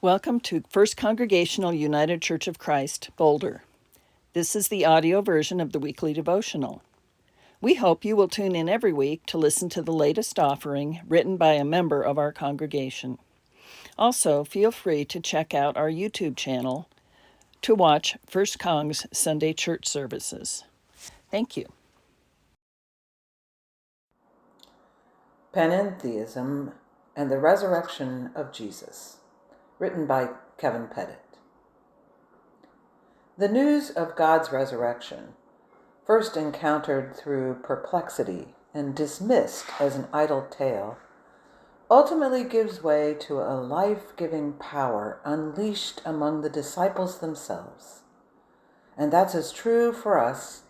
Welcome to First Congregational United Church of Christ, Boulder. This is the audio version of the weekly devotional. We hope you will tune in every week to listen to the latest offering written by a member of our congregation. Also, feel free to check out our YouTube channel to watch First Cong's Sunday church services. Thank you. Panentheism and the Resurrection of Jesus, written by Kevin Pettit. The news of God's resurrection, first encountered through perplexity and dismissed as an idle tale, ultimately gives way to a life-giving power unleashed among the disciples themselves. And that's as true for us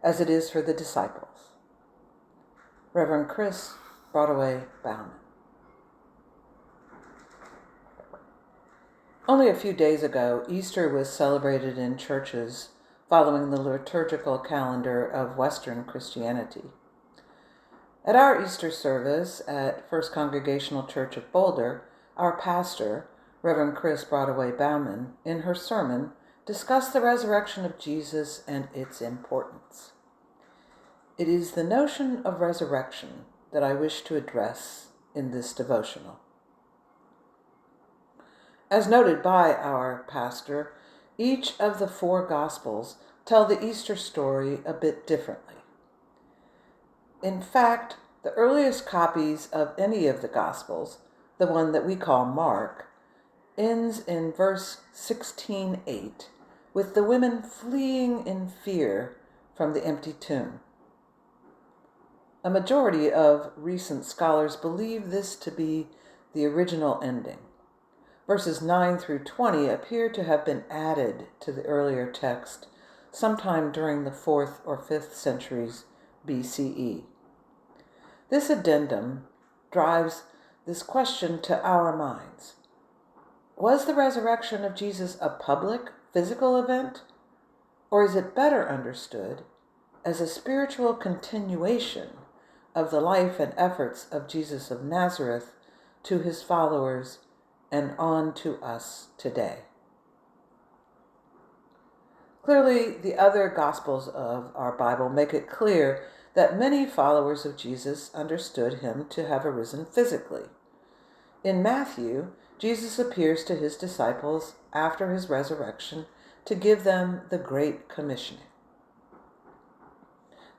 as it is for the disciples. Reverend Chris Broadway Bauman. Only a few days ago, Easter was celebrated in churches following the liturgical calendar of Western Christianity. At our Easter service at First Congregational Church of Boulder, our pastor, Reverend Chris Broadway Bauman, in her sermon, discussed the resurrection of Jesus and its importance. It is the notion of resurrection that I wish to address in this devotional. As noted by our pastor, each of the four Gospels tell the Easter story a bit differently. In fact, the earliest copies of any of the Gospels, the one that we call Mark, ends in verse 16:8, with the women fleeing in fear from the empty tomb. A majority of recent scholars believe this to be the original ending. Verses 9 through 20 appear to have been added to the earlier text sometime during the 4th or 5th centuries BCE. This addendum drives this question to our minds. Was the resurrection of Jesus a public, physical event, or is it better understood as a spiritual continuation of the life and efforts of Jesus of Nazareth to his followers and on to us today? Clearly, the other Gospels of our Bible make it clear that many followers of Jesus understood him to have arisen physically. In Matthew, Jesus appears to his disciples after his resurrection to give them the Great Commissioning.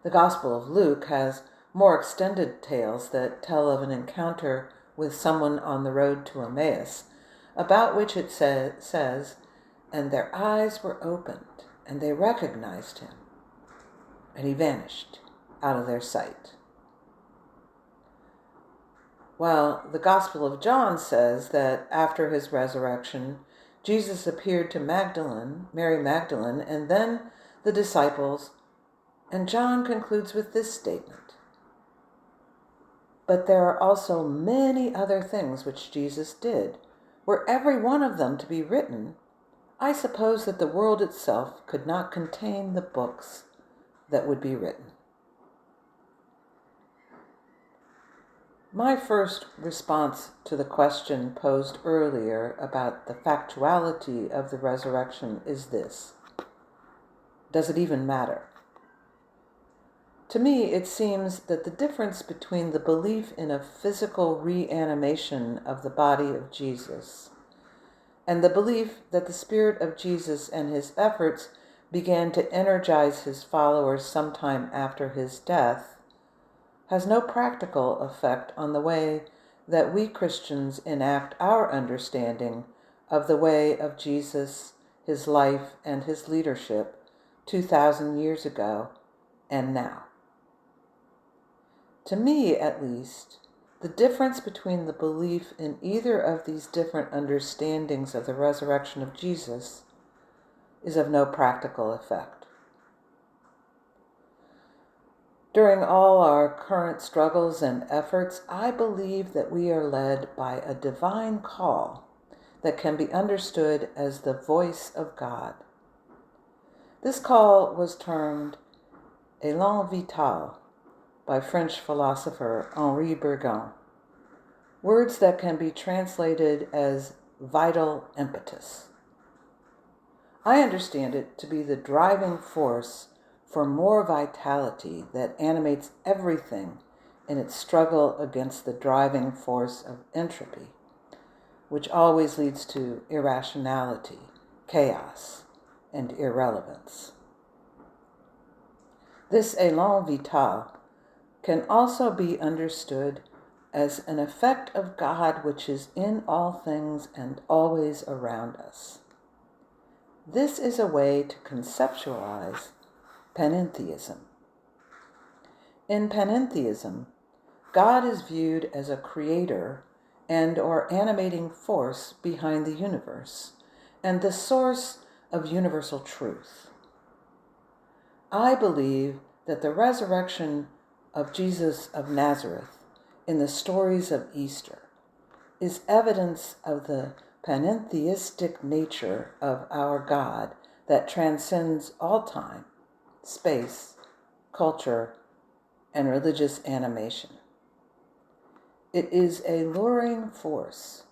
The Gospel of Luke has more extended tales that tell of an encounter with someone on the road to Emmaus, about which it says, "And their eyes were opened, and they recognized him, and he vanished out of their sight." While the Gospel of John says that after his resurrection, Jesus appeared to Mary Magdalene, and then the disciples, and John concludes with this statement: "But there are also many other things which Jesus did. Were every one of them to be written, I suppose that the world itself could not contain the books that would be written." My first response to the question posed earlier about the factuality of the resurrection is this: does it even matter? To me, it seems that the difference between the belief in a physical reanimation of the body of Jesus and the belief that the Spirit of Jesus and his efforts began to energize his followers sometime after his death has no practical effect on the way that we Christians enact our understanding of the way of Jesus, his life, and his leadership 2,000 years ago and now. To me, at least, the difference between the belief in either of these different understandings of the resurrection of Jesus is of no practical effect. During all our current struggles and efforts, I believe that we are led by a divine call that can be understood as the voice of God. This call was termed élan vital by French philosopher Henri Bergson, words that can be translated as vital impetus. I understand it to be the driving force for more vitality that animates everything in its struggle against the driving force of entropy, which always leads to irrationality, chaos, and irrelevance. This élan vital can also be understood as an effect of God which is in all things and always around us. This is a way to conceptualize Panentheism. In Panentheism, God is viewed as a creator and/or animating force behind the universe and the source of universal truth. I believe that the resurrection of Jesus of Nazareth in the stories of Easter is evidence of the panentheistic nature of our God that transcends all time, space, culture, and religious animation. It is a luring force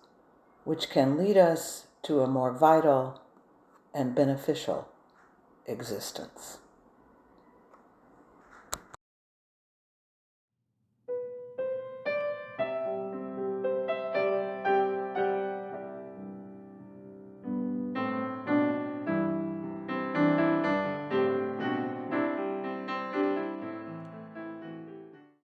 which can lead us to a more vital and beneficial existence.